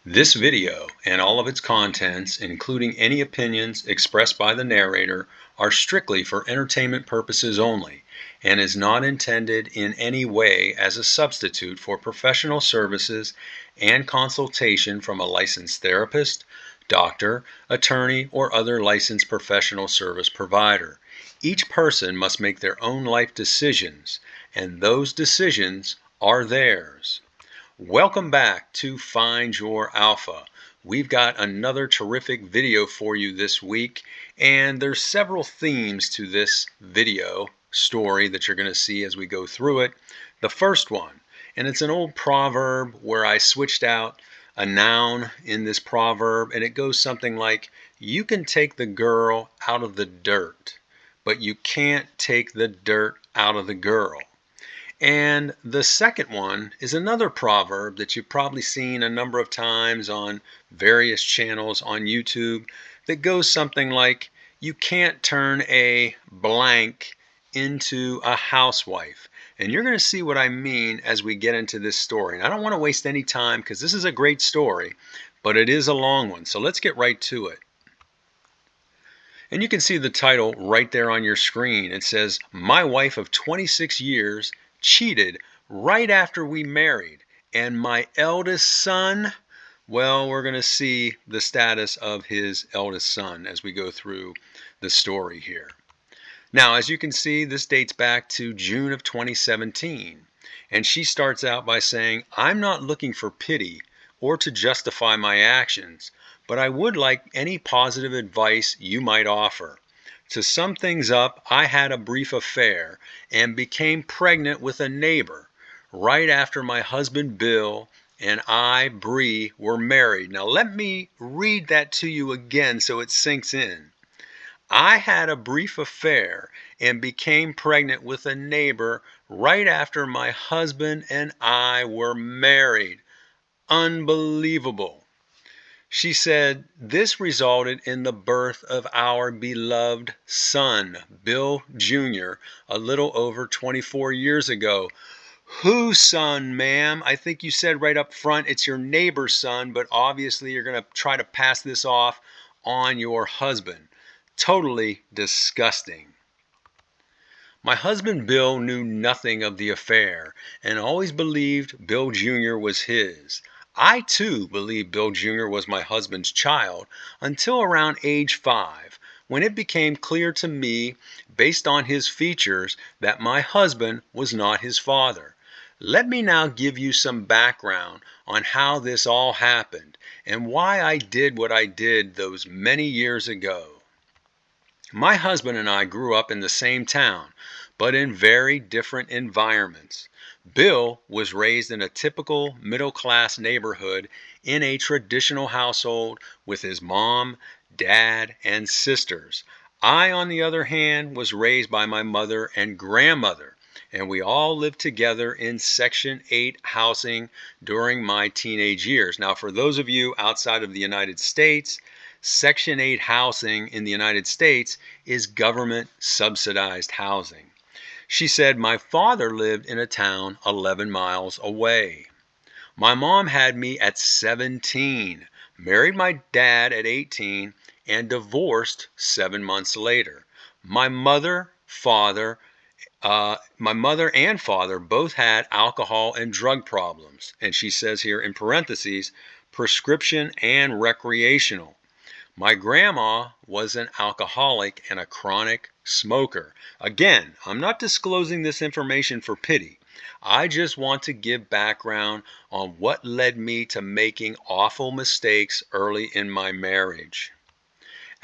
This video and all of its contents, including any opinions expressed by the narrator, are strictly for entertainment purposes only and is not intended in any way as a substitute for professional services and consultation from a licensed therapist, doctor, attorney, or other licensed professional service provider. Each person must make their own life decisions, and those decisions are theirs. Welcome back to Find Your Alpha. We've got another terrific video for you this week, and there's several themes to this video story that you're going to see as we go through it. The first one, and it's an old proverb where I switched out a noun in this proverb, and it goes something like, you can take the girl out of the dirt, but you can't take the dirt out of the girl. And the second one is another proverb that you've probably seen a number of times on various channels on YouTube that goes something like, you can't turn a blank into a housewife. And you're going to see what I mean as we get into this story. And I don't want to waste any time because this is a great story, but it is a long one. So let's get right to it. And you can see the title right there on your screen. It says, My wife of 26 years cheated right after we married. And my eldest son, well, we're going to see the status of his eldest son as we go through the story here. Now, as you can see, this dates back to June of 2017. And she starts out by saying, I'm not looking for pity or to justify my actions, but I would like any positive advice you might offer. To sum things up, I had a brief affair and became pregnant with a neighbor right after my husband Bill and I, Bree, were married. Now let me read that to you again so it sinks in. I had a brief affair and became pregnant with a neighbor right after my husband and I were married. Unbelievable. She said, this resulted in the birth of our beloved son, Bill Jr., a little over 24 years ago. Whose son, ma'am? I think you said right up front it's your neighbor's son, but obviously you're going to try to pass this off on your husband. Totally disgusting. My husband Bill knew nothing of the affair and always believed Bill Jr. was his. I too believed Bill Jr. was my husband's child until around age 5, when it became clear to me, based on his features, that my husband was not his father. Let me now give you some background on how this all happened and why I did what I did those many years ago. My husband and I grew up in the same town, but in very different environments. Bill was raised in a typical middle-class neighborhood in a traditional household with his mom, dad, and sisters. I, on the other hand, was raised by my mother and grandmother, and we all lived together in Section 8 housing during my teenage years. Now, for those of you outside of the United States, Section 8 housing in the United States is government subsidized housing. She said, my father lived in a town 11 miles away. My mom had me at 17, married my dad at 18, and divorced 7 months later. My mother and father both had alcohol and drug problems. And she says here in parentheses, prescription and recreational. My grandma was an alcoholic and a chronic smoker. Again, I'm not disclosing this information for pity. I just want to give background on what led me to making awful mistakes early in my marriage.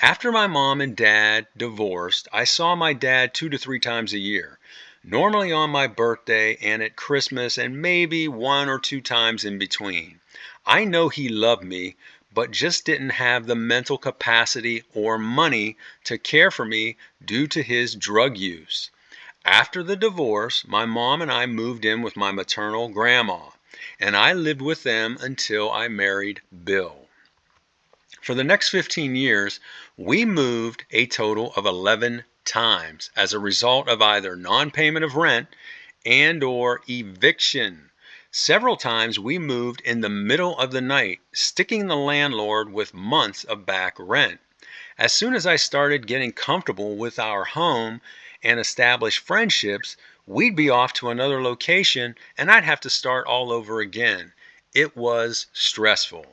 After my mom and dad divorced, I saw my dad 2 to 3 times a year, normally on my birthday and at Christmas, and maybe 1 or 2 times in between. I know he loved me, but just didn't have the mental capacity or money to care for me due to his drug use. After the divorce, my mom and I moved in with my maternal grandma, and I lived with them until I married Bill. For the next 15 years, we moved a total of 11 times as a result of either non-payment of rent and or eviction. Several times we moved in the middle of the night, sticking the landlord with months of back rent. As soon as I started getting comfortable with our home and established friendships, we'd be off to another location and I'd have to start all over again. It was stressful.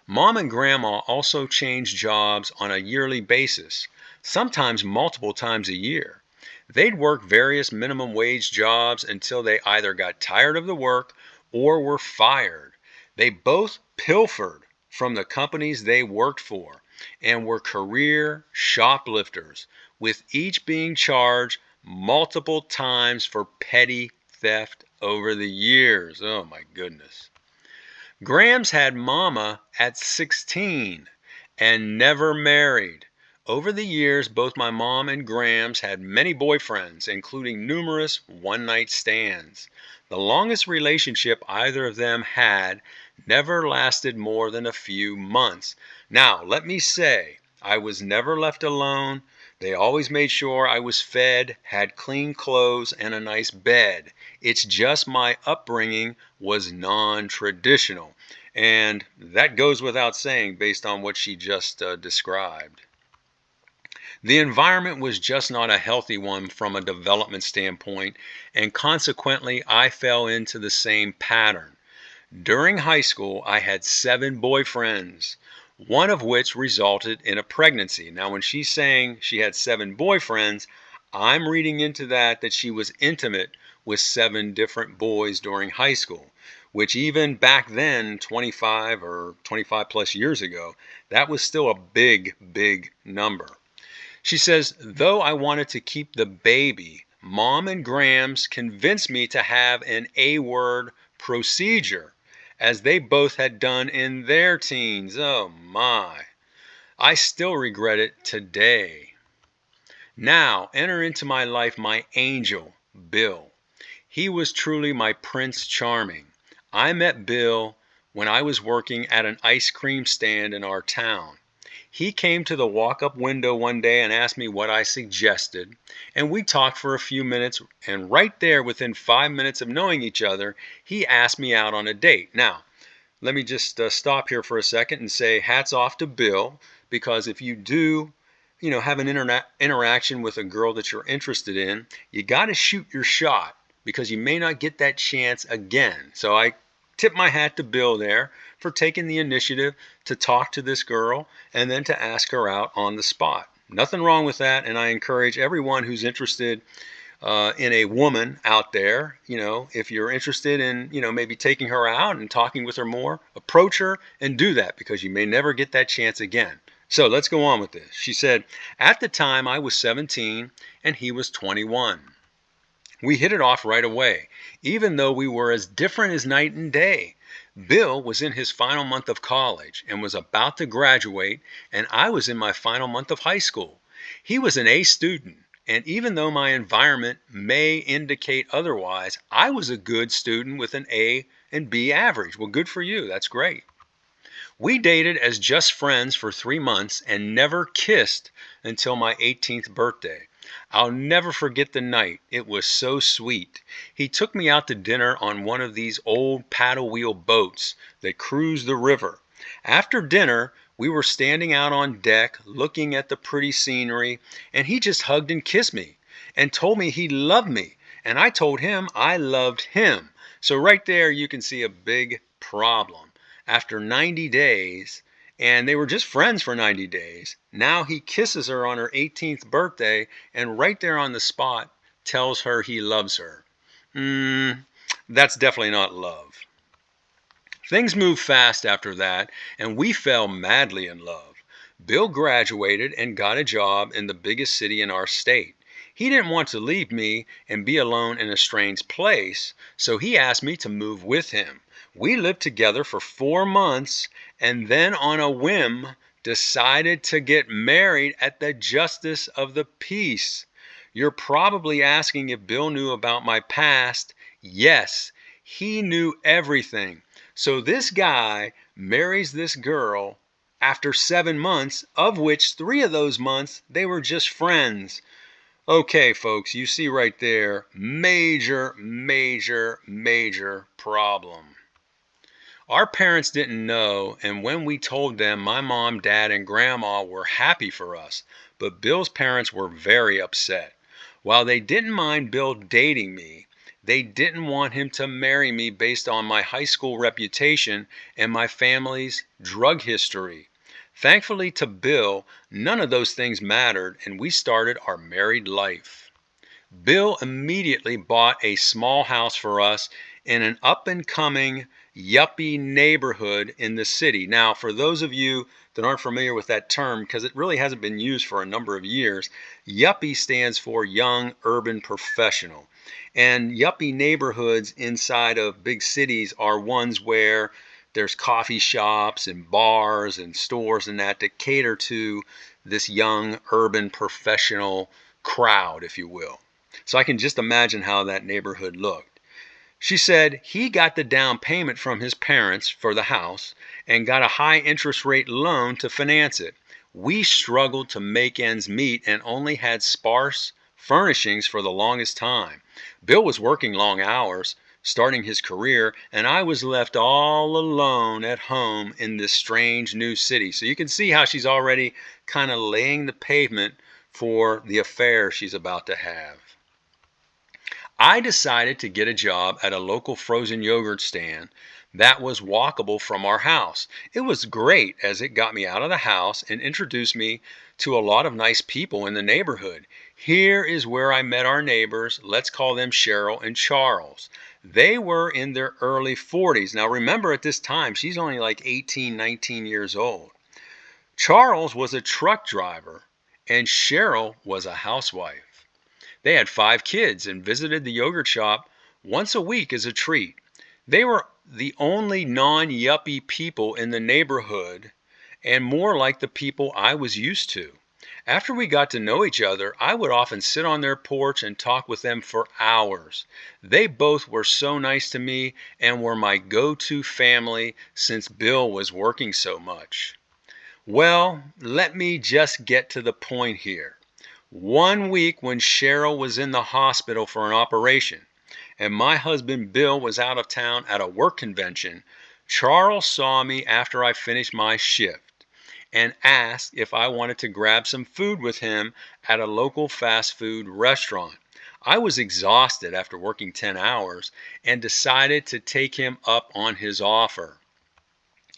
Mom and Grandma also changed jobs on a yearly basis, sometimes multiple times a year. They'd work various minimum wage jobs until they either got tired of the work or were fired. They both pilfered from the companies they worked for and were career shoplifters, with each being charged multiple times for petty theft over the years. Oh my goodness. Grams had Mama at 16 and never married. Over the years, both my mom and Grams had many boyfriends, including numerous one night stands. The longest relationship either of them had never lasted more than a few months. Now, let me say, I was never left alone. They always made sure I was fed, had clean clothes, and a nice bed. It's just my upbringing was non traditional. And that goes without saying based on what she just described. The environment was just not a healthy one from a development standpoint, and consequently, I fell into the same pattern. During high school, I had 7 boyfriends, one of which resulted in a pregnancy. Now, when she's saying she had 7 boyfriends, I'm reading into that she was intimate with 7 different boys during high school, which even back then, 25 or 25 plus years ago, that was still a big, big number. She says, though I wanted to keep the baby, Mom and Grams convinced me to have an A-word procedure, as they both had done in their teens. Oh my. I still regret it today. Now, enter into my life my angel, Bill. He was truly my Prince Charming. I met Bill when I was working at an ice cream stand in our town. He came to the walk-up window one day and asked me what I suggested, and we talked for a few minutes, and right there, within 5 minutes of knowing each other, he asked me out on a date. Now, let me just stop here for a second and say hats off to Bill, because if you do, have an interaction with a girl that you're interested in, you got to shoot your shot because you may not get that chance again. So I tip my hat to Bill there for taking the initiative to talk to this girl and then to ask her out on the spot. Nothing wrong with that, and I encourage everyone who's interested in a woman out there, if you're interested in, maybe taking her out and talking with her more, approach her and do that because you may never get that chance again. So let's go on with this. She said, at the time I was 17 and he was 21. We hit it off right away, even though we were as different as night and day. Bill was in his final month of college and was about to graduate, and I was in my final month of high school. He was an A student, and even though my environment may indicate otherwise, I was a good student with an A and B average. Well, good for you. That's great. We dated as just friends for 3 months and never kissed until my 18th birthday. I'll never forget the night. It was so sweet. He took me out to dinner on one of these old paddle wheel boats that cruise the river. After dinner, we were standing out on deck looking at the pretty scenery, and he just hugged and kissed me and told me he loved me, and I told him I loved him. So right there you can see a big problem. After 90 days, and they were just friends for 90 days. Now he kisses her on her 18th birthday and right there on the spot tells her he loves her. That's definitely not love. Things moved fast after that, and we fell madly in love. Bill graduated and got a job in the biggest city in our state. He didn't want to leave me and be alone in a strange place, so he asked me to move with him. We lived together for 4 months and then on a whim decided to get married at the Justice of the Peace. You're probably asking if Bill knew about my past. Yes, he knew everything. So this guy marries this girl after 7 months, of which 3 of those months they were just friends. Okay, folks, you see right there, major, major, major problem. Our parents didn't know, and when we told them, my mom, dad, and grandma were happy for us, but Bill's parents were very upset. While they didn't mind Bill dating me, they didn't want him to marry me based on my high school reputation and my family's drug history. Thankfully to Bill, none of those things mattered, and we started our married life. Bill immediately bought a small house for us in an up and coming yuppie neighborhood in the city. Now, for those of you that aren't familiar with that term, because it really hasn't been used for a number of years, yuppie stands for young urban professional. And yuppie neighborhoods inside of big cities are ones where there's coffee shops and bars and stores and that cater to this young urban professional crowd, if you will. So I can just imagine how that neighborhood looked. She said he got the down payment from his parents for the house and got a high interest rate loan to finance it. We struggled to make ends meet and only had sparse furnishings for the longest time. Bill was working long hours, starting his career, and I was left all alone at home in this strange new city. So you can see how she's already kind of laying the pavement for the affair she's about to have. I decided to get a job at a local frozen yogurt stand that was walkable from our house. It was great as it got me out of the house and introduced me to a lot of nice people in the neighborhood. Here is where I met our neighbors. Let's call them Cheryl and Charles. They were in their early 40s. Now remember, at this time, she's only like 18, 19 years old. Charles was a truck driver and Cheryl was a housewife. They had 5 kids and visited the yogurt shop once a week as a treat. They were the only non-yuppie people in the neighborhood and more like the people I was used to. After we got to know each other, I would often sit on their porch and talk with them for hours. They both were so nice to me and were my go-to family since Bill was working so much. Well, let me just get to the point here. One week when Cheryl was in the hospital for an operation and my husband Bill was out of town at a work convention, Charles saw me after I finished my shift and asked if I wanted to grab some food with him at a local fast food restaurant. I was exhausted after working 10 hours and decided to take him up on his offer.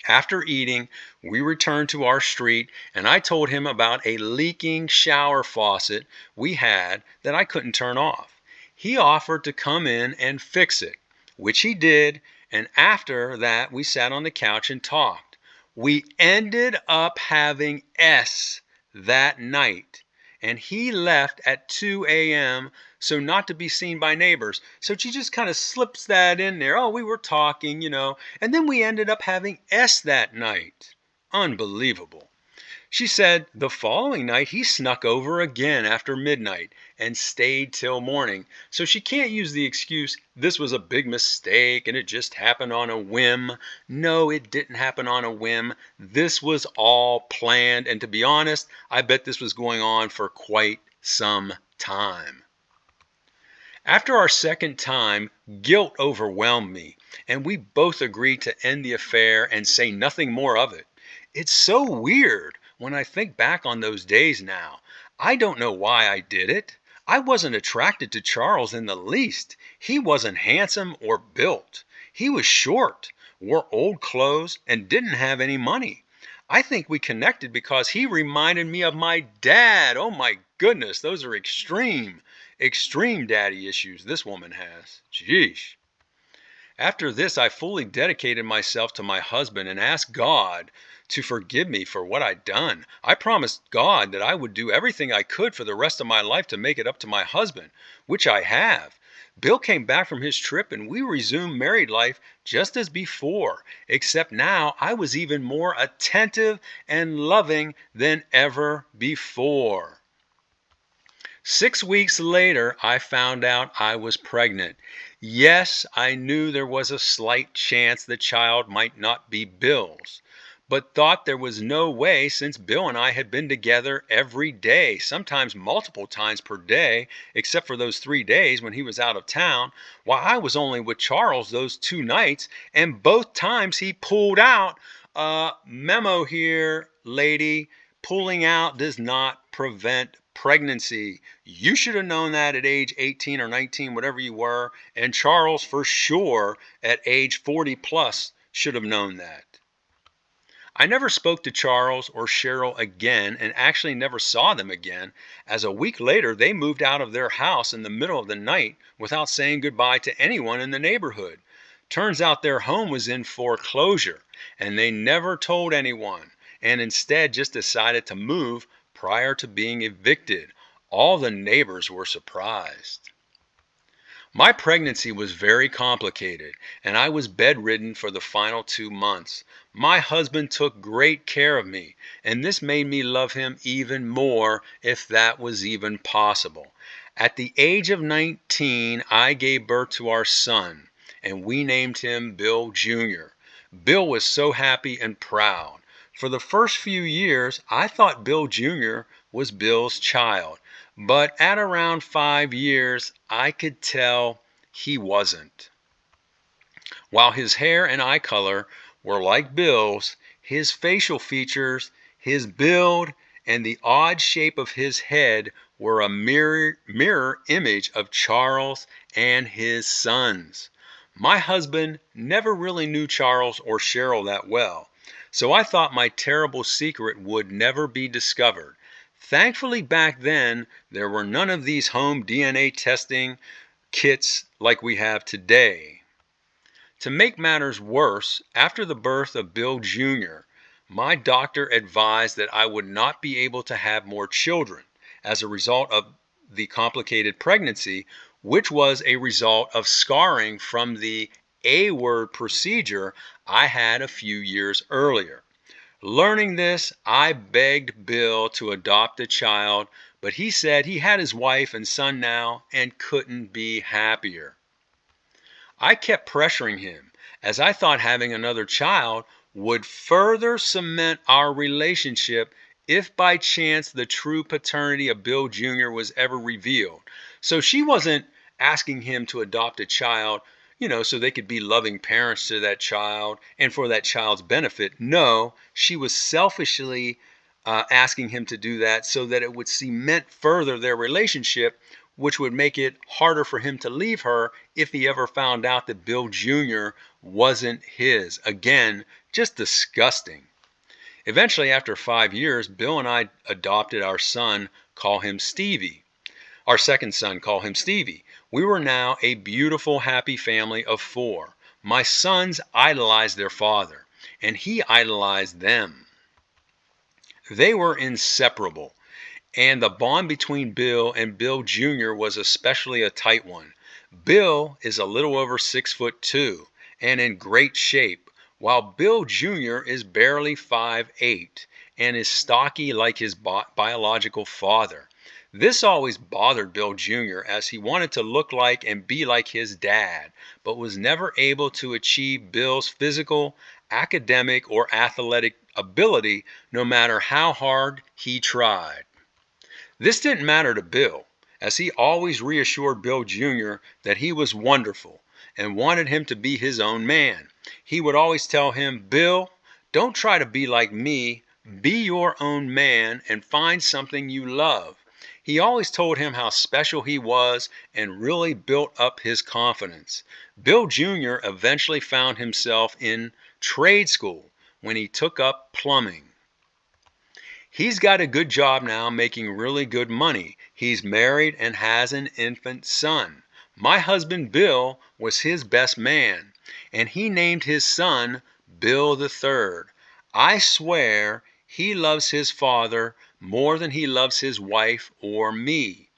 After eating, we returned to our street and I told him about a leaking shower faucet we had that I couldn't turn off. He offered to come in and fix it, which he did, and after that we sat on the couch and talked. We ended up having that night, and he left at 2 a.m. so not to be seen by neighbors. So she just kind of slips that in there. Oh, we were talking. And then we ended up having that night. Unbelievable. She said the following night he snuck over again after midnight and stayed till morning. So she can't use the excuse, this was a big mistake and it just happened on a whim. No, it didn't happen on a whim. This was all planned. And to be honest, I bet this was going on for quite some time. After our second time, guilt overwhelmed me, and we both agreed to end the affair and say nothing more of it. It's so weird when I think back on those days now. I don't know why I did it. I wasn't attracted to Charles in the least. He wasn't handsome or built. He was short, wore old clothes, and didn't have any money. I think we connected because he reminded me of my dad. Oh my goodness, those are extreme daddy issues this woman has. Jeez. After this, I fully dedicated myself to my husband and asked God to forgive me for what I'd done. I promised God that I would do everything I could for the rest of my life to make it up to my husband, which I have. Bill came back from his trip and we resumed married life just as before, except now I was even more attentive and loving than ever before. 6 weeks later, I found out I was pregnant. Yes, I knew there was a slight chance the child might not be Bill's, but thought there was no way since Bill and I had been together every day, sometimes multiple times per day, except for those 3 days when he was out of town, while I was only with Charles those 2 nights, and both times he pulled out. Memo here, lady. Pulling out does not prevent pregnancy. You should have known that at age 18 or 19, whatever you were. And Charles, for sure, at age 40 plus, should have known that. I never spoke to Charles or Cheryl again and actually never saw them again, as a week later they moved out of their house in the middle of the night without saying goodbye to anyone in the neighborhood. Turns out their home was in foreclosure and they never told anyone and instead just decided to move prior to being evicted. All the neighbors were surprised. My pregnancy was very complicated, and I was bedridden for the final 2 months. My husband took great care of me, and this made me love him even more, if that was even possible. At the age of 19, I gave birth to our son, and we named him Bill Jr. Bill was so happy and proud. For the first few years, I thought Bill Jr. was Bill's child. But at around 5 years, I could tell he wasn't. While his hair and eye color were like Bill's, his facial features, his build, and the odd shape of his head were a mirror image of Charles and his sons. My husband never really knew Charles or Cheryl that well, so I thought my terrible secret would never be discovered. Thankfully, back then, there were none of these home DNA testing kits like we have today. To make matters worse, after the birth of Bill Jr., my doctor advised that I would not be able to have more children as a result of the complicated pregnancy, which was a result of scarring from the A word procedure I had a few years earlier. Learning this, I begged Bill to adopt a child, but he said he had his wife and son now and couldn't be happier. I kept pressuring him, as I thought having another child would further cement our relationship if by chance the true paternity of Bill Jr. was ever revealed. So she wasn't asking him to adopt a child, so they could be loving parents to that child and for that child's benefit. No, she was selfishly asking him to do that so that it would cement further their relationship, which would make it harder for him to leave her if he ever found out that Bill Jr. wasn't his. Again, just disgusting. Eventually, after 5 years, Bill and I adopted our son, call him Stevie. Our second son, call him Stevie. We were now a beautiful, happy family of 4. My sons idolized their father, and he idolized them. They were inseparable. And the bond between Bill and Bill Jr. was especially a tight one. Bill is a little over 6'2" and in great shape, while Bill Jr. is barely 5'8" and is stocky like his biological father. This always bothered Bill Jr. as he wanted to look like and be like his dad, but was never able to achieve Bill's physical, academic, or athletic ability no matter how hard he tried. This didn't matter to Bill, as he always reassured Bill Jr. that he was wonderful and wanted him to be his own man. He would always tell him, "Bill, don't try to be like me. Be your own man and find something you love." He always told him how special he was and really built up his confidence. Bill Jr. eventually found himself in trade school when he took up plumbing. He's got a good job now, making really good money. He's married and has an infant son. My husband Bill was his best man, and he named his son Bill the Third. I swear he loves his father more than he loves his wife or me.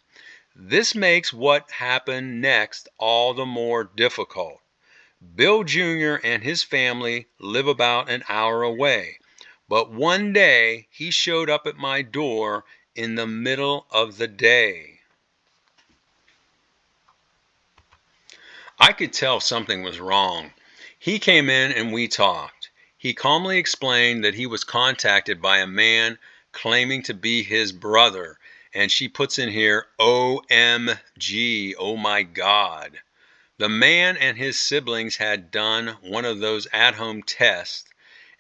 This makes what happened next all the more difficult. Bill Jr. and his family live about an hour away. But one day he showed up at my door in the middle of the day. I could tell something was wrong. He came in and we talked. He calmly explained that he was contacted by a man claiming to be his brother. And she puts in here, OMG, oh my God. The man and his siblings had done one of those at-home tests,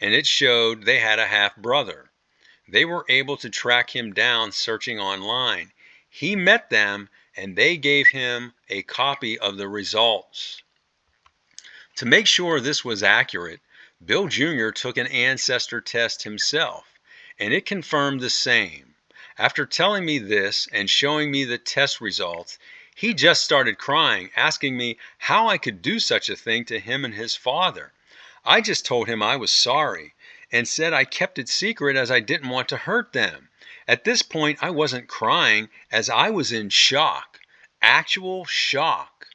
and it showed they had a half-brother. They were able to track him down searching online. He met them, and they gave him a copy of the results. To make sure this was accurate, Bill Jr. took an ancestor test himself, and it confirmed the same. After telling me this and showing me the test results, he just started crying, asking me how I could do such a thing to him and his father. I just told him I was sorry and said I kept it secret as I didn't want to hurt them. At this point, I wasn't crying as I was in shock, actual shock.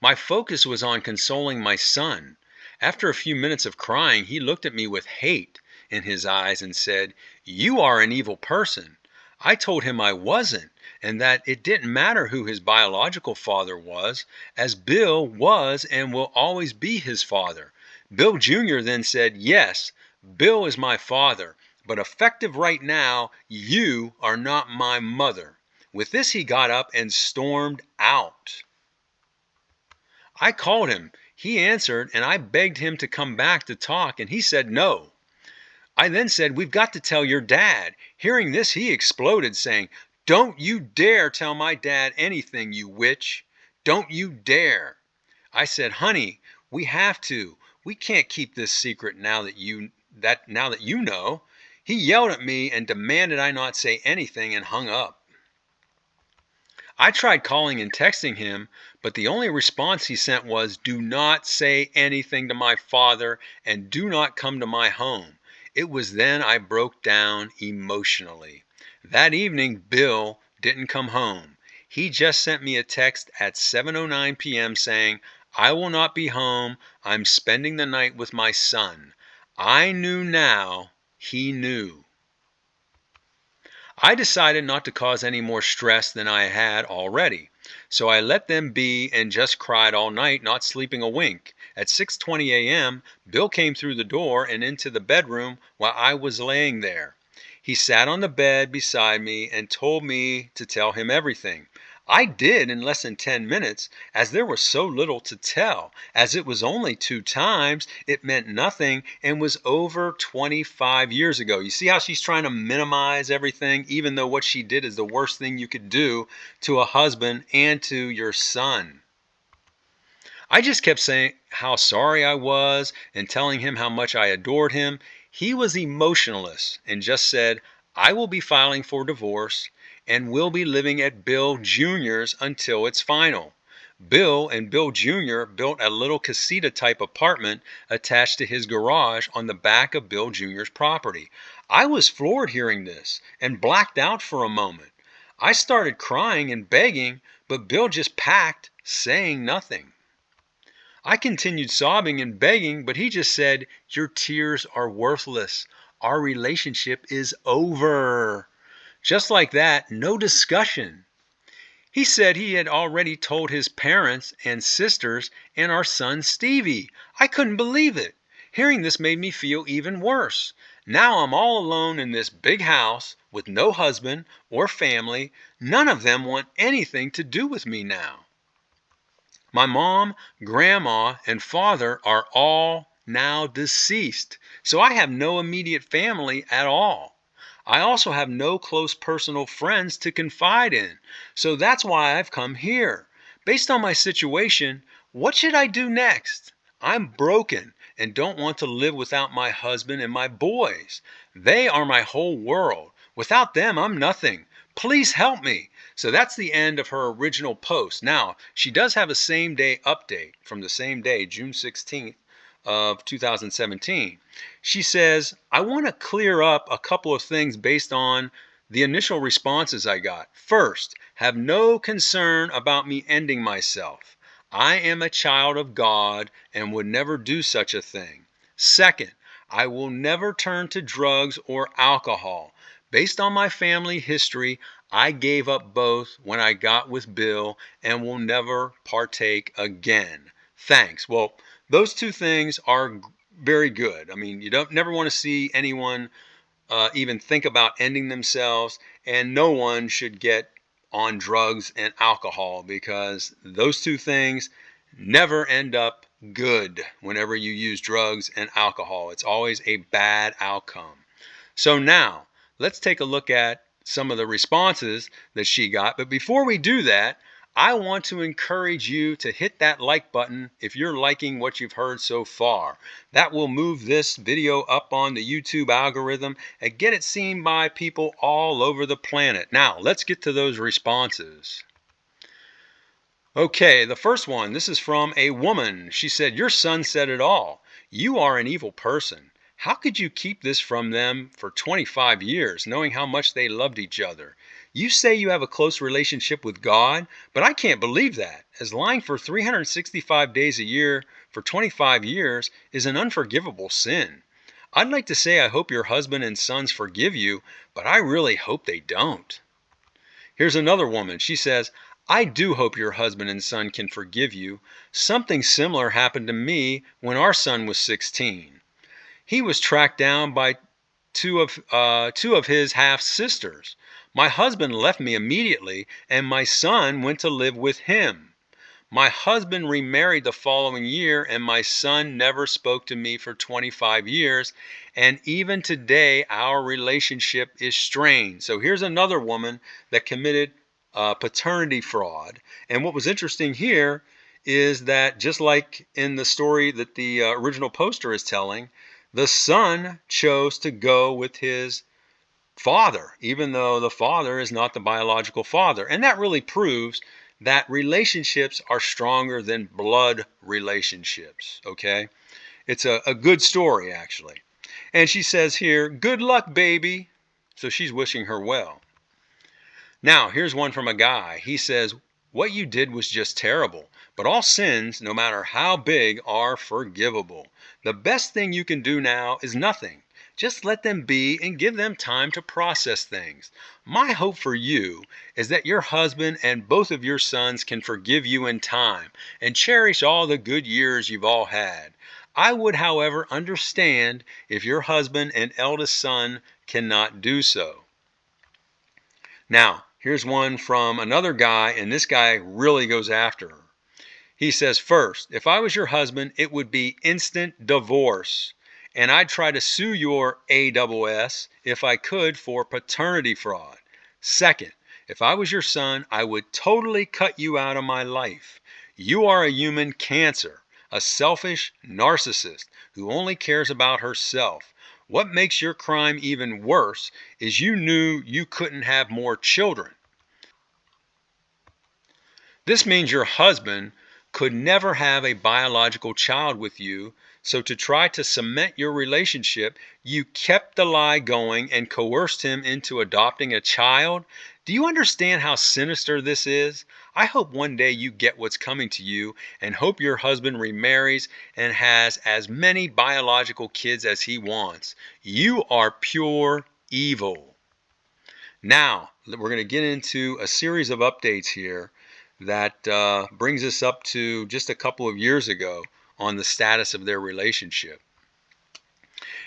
My focus was on consoling my son. After a few minutes of crying, he looked at me with hate in his eyes and said, "You are an evil person." I told him I wasn't, and that it didn't matter who his biological father was, as Bill was and will always be his father. Bill Jr. then said, "Yes, Bill is my father, but effective right now, you are not my mother." With this, he got up and stormed out. I called him. He answered, and I begged him to come back to talk, and he said no. I then said, "We've got to tell your dad." Hearing this, he exploded, saying, "Don't you dare tell my dad anything, you witch. Don't you dare." I said, "Honey, we have to. We can't keep this secret now that you know." He yelled at me and demanded I not say anything and hung up. I tried calling and texting him, but the only response he sent was, "Do not say anything to my father and do not come to my home." It was then I broke down emotionally. That evening, Bill didn't come home. He just sent me a text at 7:09 p.m. saying, "I will not be home. I'm spending the night with my son." I knew now he knew. I decided not to cause any more stress than I had already, so I let them be and just cried all night, not sleeping a wink. At 6:20 a.m., Bill came through the door and into the bedroom while I was laying there. He sat on the bed beside me and told me to tell him everything. I did in less than 10 minutes, as there was so little to tell. As it was only 2 times, it meant nothing and was over 25 years ago. You see how she's trying to minimize everything, even though what she did is the worst thing you could do to a husband and to your son. I just kept saying how sorry I was and telling him how much I adored him. He was emotionless and just said, "I will be filing for divorce and will be living at Bill Jr.'s until it's final." Bill and Bill Jr. built a little casita type apartment attached to his garage on the back of Bill Jr.'s property. I was floored hearing this and blacked out for a moment. I started crying and begging, but Bill just packed, saying nothing. I continued sobbing and begging, but he just said, "Your tears are worthless. Our relationship is over." Just like that, no discussion. He said he had already told his parents and sisters and our son Stevie. I couldn't believe it. Hearing this made me feel even worse. Now I'm all alone in this big house with no husband or family. None of them want anything to do with me now. My mom, grandma, and father are all now deceased, so I have no immediate family at all. I also have no close personal friends to confide in, so that's why I've come here. Based on my situation, what should I do next? I'm broken and don't want to live without my husband and my boys. They are my whole world. Without them, I'm nothing. Please help me. So that's the end of her original post. Now, she does have a same day update from the same day, June 16th of 2017. She says, "I want to clear up a couple of things based on the initial responses I got. First, have no concern about me ending myself. I am a child of God and would never do such a thing. Second, I will never turn to drugs or alcohol. Based on my family history, I gave up both when I got with Bill and will never partake again. Thanks." Well, those two things are very good. I mean, you don't never want to see anyone even think about ending themselves, and no one should get on drugs and alcohol because those two things never end up good whenever you use drugs and alcohol. It's always a bad outcome. So now let's take a look at some of the responses that she got. But before we do that, I want to encourage you to hit that like button if you're liking what you've heard so far. That will move this video up on the YouTube algorithm and get it seen by people all over the planet. Now, let's get to those responses. Okay, the first one, this is from a woman. She said, "Your son said it all. You are an evil person. How could you keep this from them for 25 years, knowing how much they loved each other? You say you have a close relationship with God, but I can't believe that, as lying for 365 days a year for 25 years is an unforgivable sin. I'd like to say I hope your husband and sons forgive you, but I really hope they don't." Here's another woman. She says, "I do hope your husband and son can forgive you. Something similar happened to me when our son was 16. He was tracked down by two of his half sisters. My husband left me immediately, and my son went to live with him. My husband remarried the following year, and my son never spoke to me for 25 years. And even today, our relationship is strained." So here's another woman that committed paternity fraud. And what was interesting here is that just like in the story that the original poster is telling, the son chose to go with his father, even though the father is not the biological father. And that really proves that relationships are stronger than blood relationships. Okay. It's a good story, actually. And she says here, "Good luck, baby." So she's wishing her well. Now, here's one from a guy. He says, "What you did was just terrible, but all sins, no matter how big, are forgivable. The best thing you can do now is nothing. Just let them be and give them time to process things. My hope for you is that your husband and both of your sons can forgive you in time and cherish all the good years you've all had. I would, however, understand if your husband and eldest son cannot do so." Now, here's one from another guy, and this guy really goes after her. He says, "First, if I was your husband, it would be instant divorce. And I'd try to sue your AWS if I could for paternity fraud. Second, if I was your son, I would totally cut you out of my life. You are a human cancer, a selfish narcissist who only cares about herself. What makes your crime even worse is you knew you couldn't have more children. This means your husband could never have a biological child with you. So, to try to cement your relationship, you kept the lie going and coerced him into adopting a child. Do you understand how sinister this is? I hope one day you get what's coming to you and hope your husband remarries and has as many biological kids as he wants. You are pure evil." Now, we're going to get into a series of updates here that brings us up to just a couple of years ago on the status of their relationship.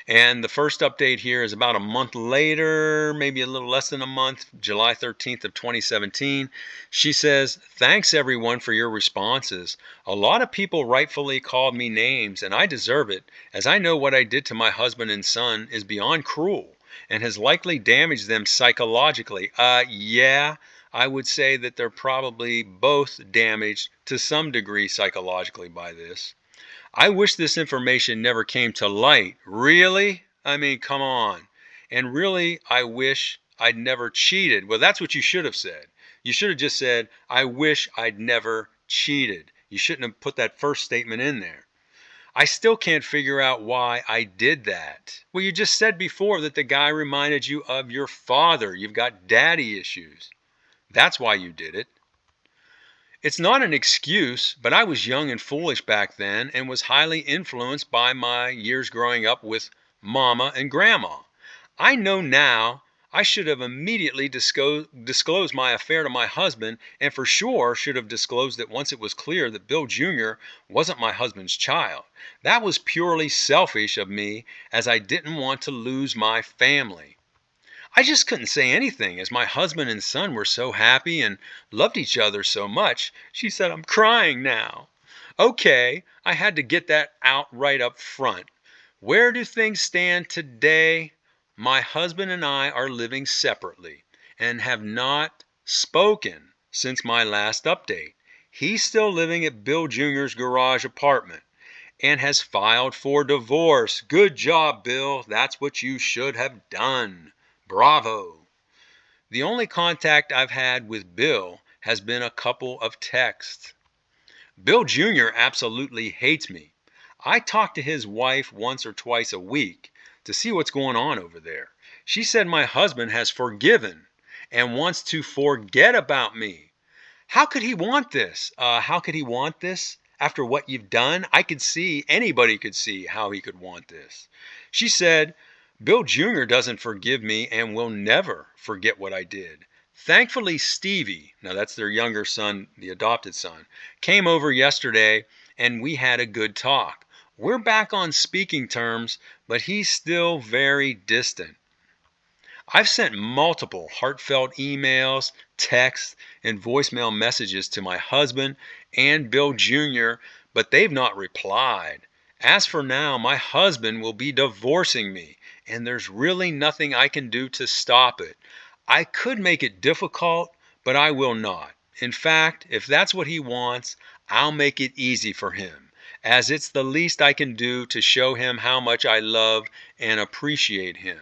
And the first update here is about a month later, maybe a little less than a month, July 13th of 2017. She says, "Thanks everyone for your responses. A lot of people rightfully called me names, and I deserve it, as I know what I did to my husband and son is beyond cruel and has likely damaged them psychologically." Yeah, I would say that they're probably both damaged to some degree psychologically by this. I wish this information never came to light. Really? I mean, come on. And really, I wish I'd never cheated. Well, that's what you should have said. You should have just said, "I wish I'd never cheated." You shouldn't have put that first statement in there. "I still can't figure out why I did that." Well, you just said before that the guy reminded you of your father. You've got daddy issues. That's why you did it. It's not an excuse, but I was young and foolish back then and was highly influenced by my years growing up with mama and grandma. I know now I should have immediately disclosed my affair to my husband, and for sure should have disclosed it once it was clear that Bill Jr. wasn't my husband's child. That was purely selfish of me, as I didn't want to lose my family. I just couldn't say anything as my husband and son were so happy and loved each other so much. She said, I'm crying now. Okay, I had to get that out right up front. Where do things stand today? My husband and I are living separately and have not spoken since my last update. He's still living at Bill Jr.'s garage apartment and has filed for divorce. Good job, Bill. That's what you should have done. Bravo. The only contact I've had with Bill has been a couple of texts. Bill Jr. absolutely hates me. I talk to his wife once or twice a week to see what's going on over there. She said my husband has forgiven and wants to forget about me. How could he want this? How could he want this after what you've done? Anybody could see how he could want this. She said, Bill Jr. doesn't forgive me and will never forget what I did. Thankfully, Stevie, now that's their younger son, the adopted son, came over yesterday and we had a good talk. We're back on speaking terms, but he's still very distant. I've sent multiple heartfelt emails, texts, and voicemail messages to my husband and Bill Jr., but they've not replied. As for now, my husband will be divorcing me, and there's really nothing I can do to stop it. I could make it difficult, but I will not. In fact, if that's what he wants, I'll make it easy for him, as it's the least I can do to show him how much I love and appreciate him.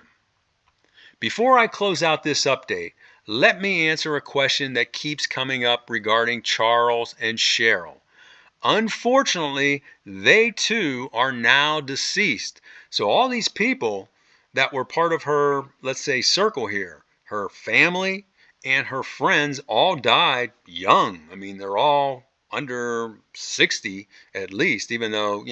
Before I close out this update, let me answer a question that keeps coming up regarding Charles and Cheryl. Unfortunately, they too are now deceased. So all these people that were part of her, let's say, circle here, her family and her friends all died young. I mean, they're all under 60 at least, even though,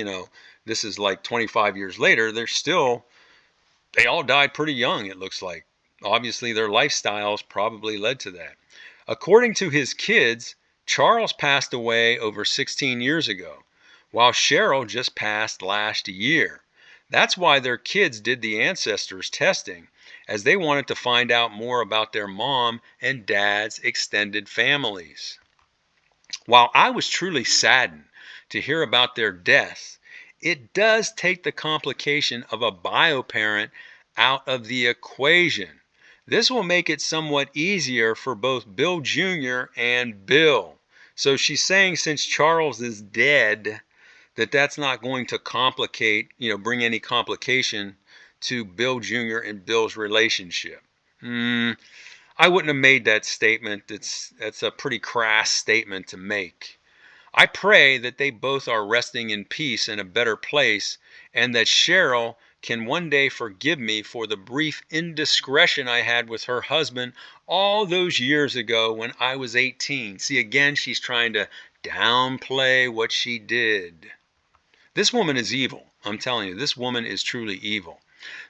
this is like 25 years later, they all died pretty young, it looks like. Obviously, their lifestyles probably led to that. According to his kids, Charles passed away over 16 years ago, while Cheryl just passed last year. That's why their kids did the ancestors testing, as they wanted to find out more about their mom and dad's extended families. While I was truly saddened to hear about their deaths, it does take the complication of a bio-parent out of the equation. This will make it somewhat easier for both Bill Jr. and Bill. So she's saying since Charles is dead, that's not going to bring any complication to Bill Jr. and Bill's relationship. I wouldn't have made that statement. That's a pretty crass statement to make. I pray that they both are resting in peace in a better place, and that Cheryl can one day forgive me for the brief indiscretion I had with her husband all those years ago when I was 18. See, again, she's trying to downplay what she did. This woman is evil. I'm telling you, this woman is truly evil.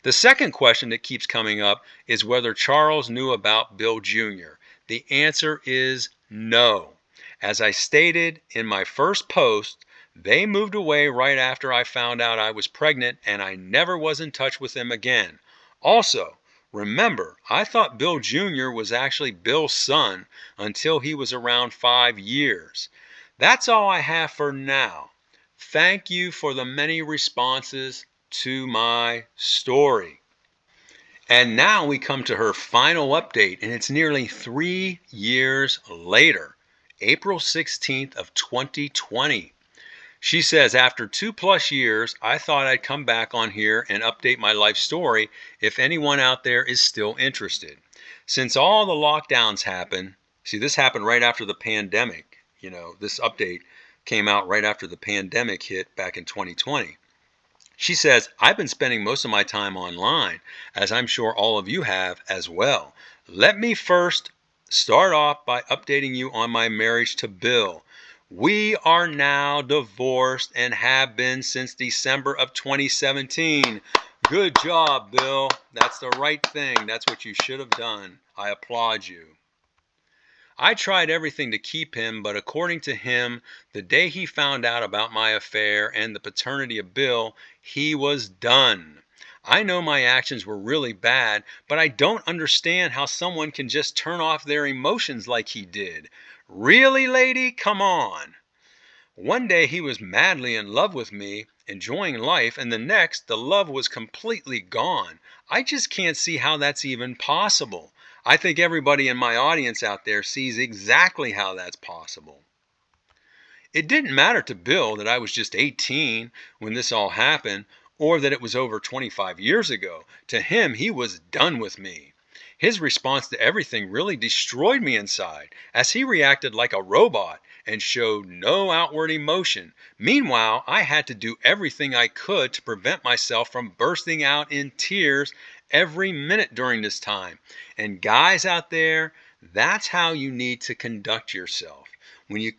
The second question that keeps coming up is whether Charles knew about Bill Jr. The answer is no. As I stated in my first post, they moved away right after I found out I was pregnant, and I never was in touch with them again. Also, remember, I thought Bill Jr. was actually Bill's son until he was around 5 years. That's all I have for now. Thank you for the many responses to my story. And now we come to her final update, and it's nearly 3 years later, April 16th of 2020. She says, after 2+ years, I thought I'd come back on here and update my life story if anyone out there is still interested. Since all the lockdowns happened, see, this happened right after the pandemic. This update came out right after the pandemic hit back in 2020. She says, I've been spending most of my time online, as I'm sure all of you have as well. Let me first start off by updating you on my marriage to Bill. We are now divorced and have been since December of 2017. Good job, Bill. That's the right thing. That's what you should have done. I applaud you. I tried everything to keep him, but according to him, the day he found out about my affair and the paternity of Bill, he was done. I know my actions were really bad, but I don't understand how someone can just turn off their emotions like he did. Really, lady? Come on. One day he was madly in love with me, enjoying life, and the next, the love was completely gone. I just can't see how that's even possible. I think everybody in my audience out there sees exactly how that's possible. It didn't matter to Bill that I was just 18 when this all happened, or that it was over 25 years ago. To him, he was done with me. His response to everything really destroyed me inside, as he reacted like a robot and showed no outward emotion. Meanwhile, I had to do everything I could to prevent myself from bursting out in tears every minute during this time. And guys out there, that's how you need to conduct yourself. When you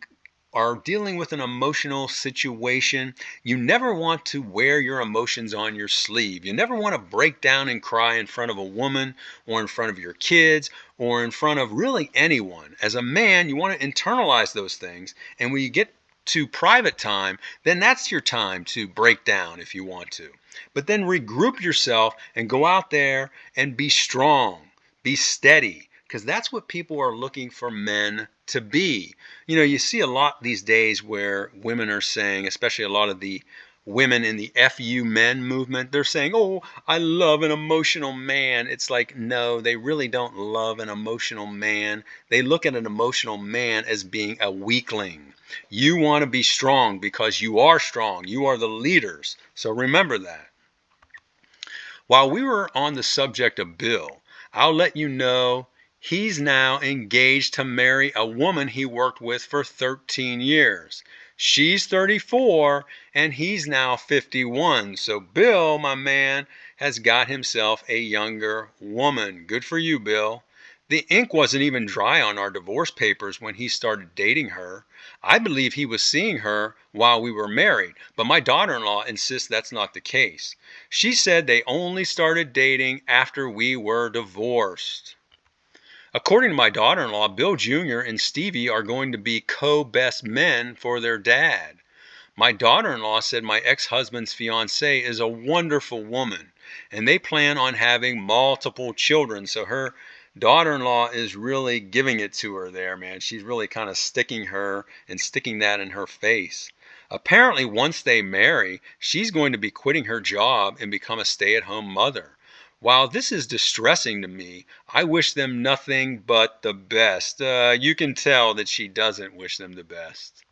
are dealing with an emotional situation, you never want to wear your emotions on your sleeve. You never want to break down and cry in front of a woman or in front of your kids or in front of really anyone. As a man, you want to internalize those things. And when you get to private time, then that's your time to break down if you want to. But then regroup yourself and go out there and be strong, be steady, because that's what people are looking for men to be. You know, you see a lot these days where women are saying, especially a lot of the women in the FU men movement, they're saying, oh, I love an emotional man. It's like, no, they really don't love an emotional man. They look at an emotional man as being a weakling. You want to be strong because you are strong. You are the leaders. So remember that. While we were on the subject of Bill, I'll let you know he's now engaged to marry a woman he worked with for 13 years. She's 34 and he's now 51. So Bill, my man, has got himself a younger woman. Good for you, Bill. The ink wasn't even dry on our divorce papers when he started dating her. I believe he was seeing her while we were married, but my daughter-in-law insists that's not the case. She said they only started dating after we were divorced. According to my daughter-in-law, Bill Jr. and Stevie are going to be co-best men for their dad. My daughter-in-law said my ex-husband's fiancée is a wonderful woman, and they plan on having multiple children. So her daughter-in-law is really giving it to her there, man. She's really kind of sticking that in her face. Apparently, once they marry, she's going to be quitting her job and become a stay-at-home mother. While this is distressing to me, I wish them nothing but the best. You can tell that she doesn't wish them the best.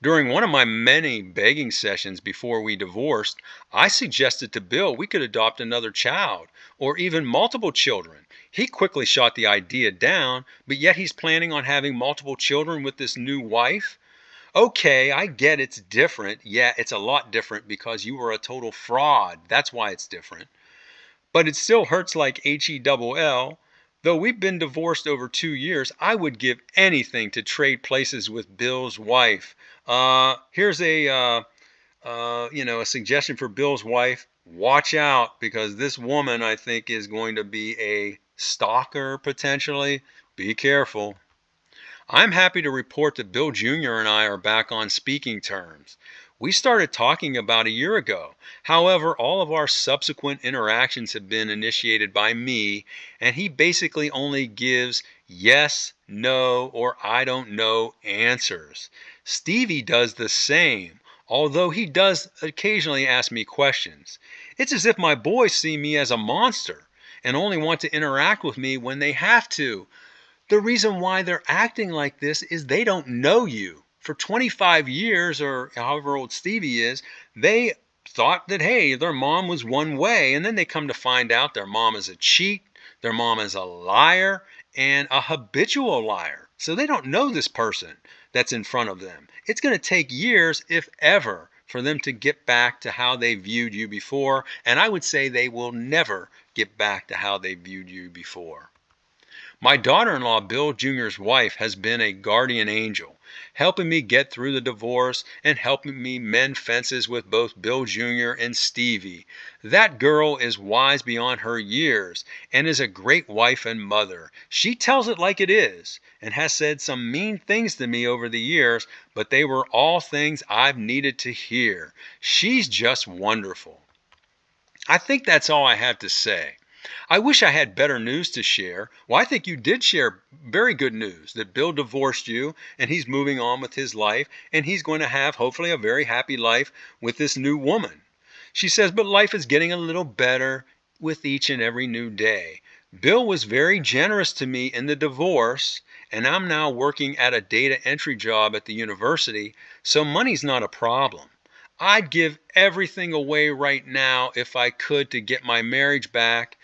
During one of my many begging sessions before we divorced, I suggested to Bill we could adopt another child or even multiple children. He quickly shot the idea down, but yet he's planning on having multiple children with this new wife. Okay, I get it's different. Yeah, it's a lot different because you were a total fraud. That's why it's different. But it still hurts like HELL. Though we've been divorced over 2 years, I would give anything to trade places with Bill's wife. Here's a suggestion for Bill's wife. Watch out because this woman, I think, is going to be a stalker potentially. Be careful. I'm happy to report that Bill Jr. and I are back on speaking terms. We started talking about a year ago. However, all of our subsequent interactions have been initiated by me, and he basically only gives yes, no, or I don't know answers. Stevie does the same, although he does occasionally ask me questions. It's as if my boys see me as a monster and only want to interact with me when they have to. The reason why they're acting like this is they don't know you. For 25 years, or however old Stevie is, they thought that, hey, their mom was one way. And then they come to find out their mom is a cheat, their mom is a liar, and a habitual liar. So they don't know this person that's in front of them. It's going to take years, if ever, for them to get back to how they viewed you before. And I would say they will never get back to how they viewed you before. My daughter-in-law, Bill Jr.'s wife, has been a guardian angel, helping me get through the divorce and helping me mend fences with both Bill Jr. and Stevie. That girl is wise beyond her years and is a great wife and mother. She tells it like it is and has said some mean things to me over the years, but they were all things I've needed to hear. She's just wonderful. I think that's all I have to say. I wish I had better news to share. Well, I think you did share very good news that Bill divorced you and he's moving on with his life and he's going to have hopefully a very happy life with this new woman. She says, but life is getting a little better with each and every new day. Bill was very generous to me in the divorce, and I'm now working at a data entry job at the university, so money's not a problem. I'd give everything away right now if I could to get my marriage back,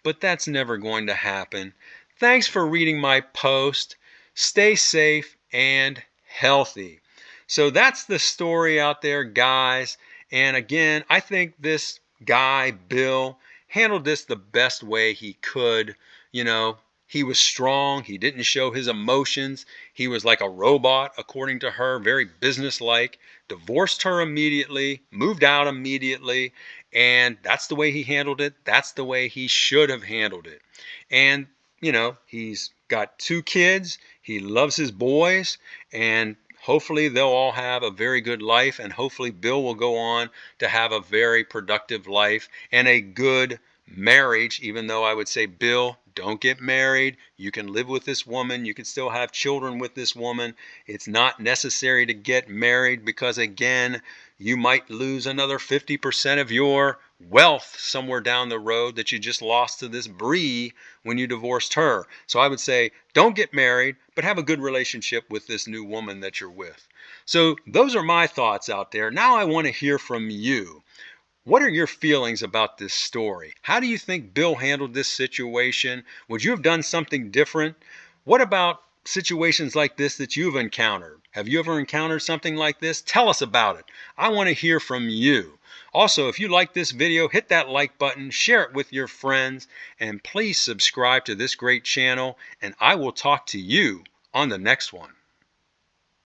but that's never going to happen. Thanks for reading my post. Stay safe and healthy. So that's the story out there, guys. And again, I think this guy, Bill, handled this the best way he could. You know, he was strong. He didn't show his emotions. He was like a robot, according to her, very businesslike. Divorced her immediately, moved out immediately, and that's the way he handled it. That's the way he should have handled it. And, he's got 2 kids. He loves his boys, and hopefully they'll all have a very good life. And hopefully Bill will go on to have a very productive life and a good marriage, even though I would say, Bill, don't get married. You can live with this woman. You can still have children with this woman. It's not necessary to get married because, again, you might lose another 50% of your wealth somewhere down the road that you just lost to this Bree when you divorced her. So I would say, don't get married, but have a good relationship with this new woman that you're with. So those are my thoughts out there. Now I want to hear from you. What are your feelings about this story? How do you think Bill handled this situation? Would you have done something different? What about situations like this that you've encountered? Have you ever encountered something like this? Tell us about it. I want to hear from you. Also, if you like this video, hit that like button, share it with your friends, and please subscribe to this great channel, and I will talk to you on the next one.